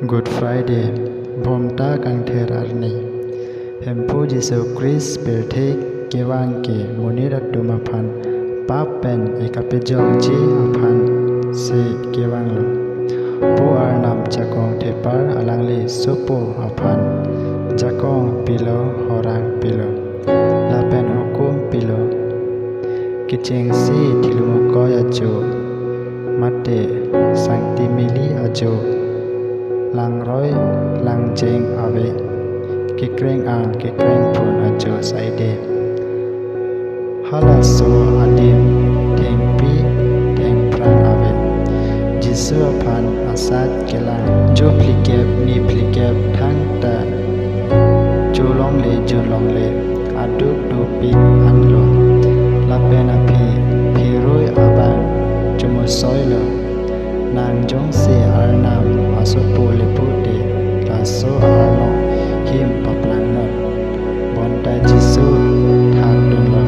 Good Friday, Bomta Kangtherarni, Hempu Jesu Christ Bertek Kewangke Munirat Dumapan, Papen Ekapejongji Apan Se Kewanglo, Po Arnam Jakong Tepar Alangli Sopo Apan, Jakong Pilo Horang Pilo, Lapen Hukum Pilo, Kechengsi Tilumukoy Ajo, Mate Sanctimili Ajo, Lang roi lang jeng awe kikreng ang kikreng pun ajo saide halaso adim tengpi tengpran awe jisu apan asat kelang jo plikep mi plikep thang ta jolong le aduk dupik anlo lapen api piroi abang jumo soilo nang jong se arnam asopo lepude laso arno him paplangon bonda jisu thak dunlo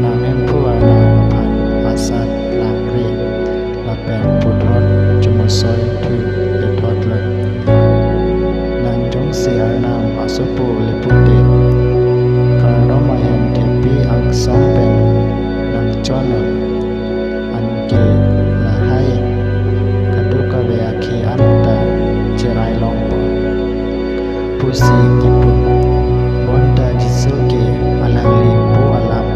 nang empu arnam apan asat langri lapen putrot jumosoy thu lethotlo nang jong se arnam asopo lepude karomayan tepi ang sompen nang chono anke lahai kawe aki anta cerai lompo pusi kipu bonda jisoke alangli po alam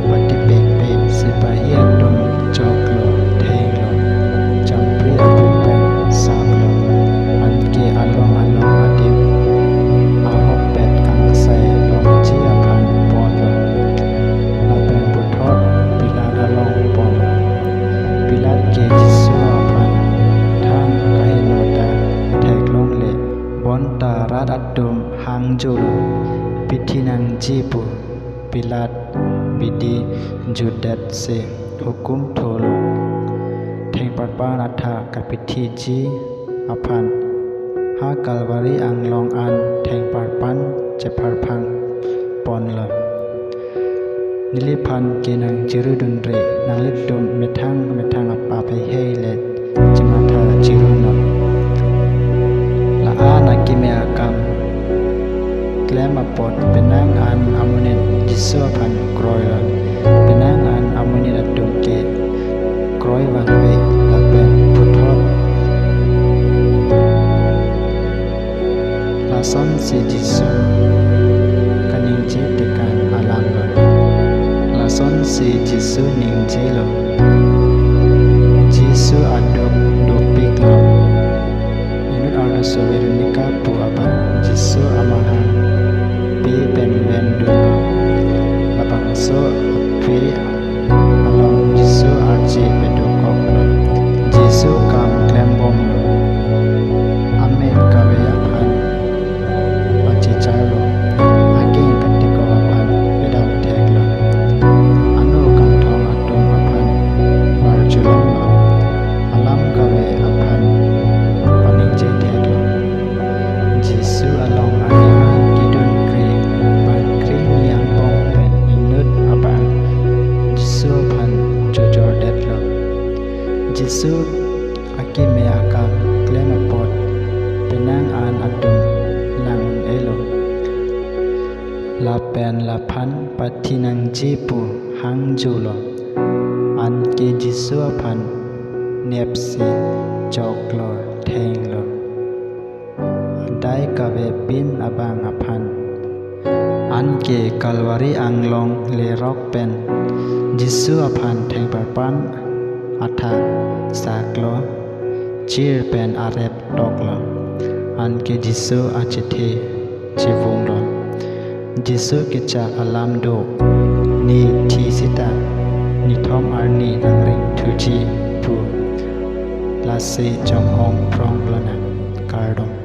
mati pepe sipahi atum joklo thenglo champri apupen samlo anke along adim ahok pet kangsai lomji apan ponlo lapen puthot pilat along ponlo pilat ke jisu bonta rat atum hangjul pitinang jipu pilat bidi judat se hukum tholo theng parpan atha kapiti ji apan ha kalvari anglong an theng parpan cheparphang ponlo nilipan kinang jirudunre nanglidum methang apa phei le jamatha jirunam Nakime akam klem apot penang an amunin jisu apan kroilon penang an amunin adungke kroi wangwe lapen puthot lason si jisu kaningje tekan alamlo lason si jisu ningje lo jisu aduk dupik lo so veronika pu abang jisu amahan pi pen duno labang so pi along jisu arji pedokok jisu kam klembom amet kawe apan paci chalo agi petiko apan bedam teklo anu kam thong atum apan marjulong alam kawe apan paningje teklo Jisu along animan kidun kri ban kri niang pong pen inut abang Jisu pan jojor detlo Jisu akime akam klemapot penang an atum nang elo lapen lapan patinang jipu hangjulo an ke Jisu pan nepsi joklo thenglo dai kawe pin abang apan anke kalwari anglong le rok pen jisu apan theng parpan atha saklo chir pen arep toklo anke jisu achithe chivunglo jisu kicha alam do ni thi sita ni thom arni nangring thuji pu lasi chong hong prong lana kardom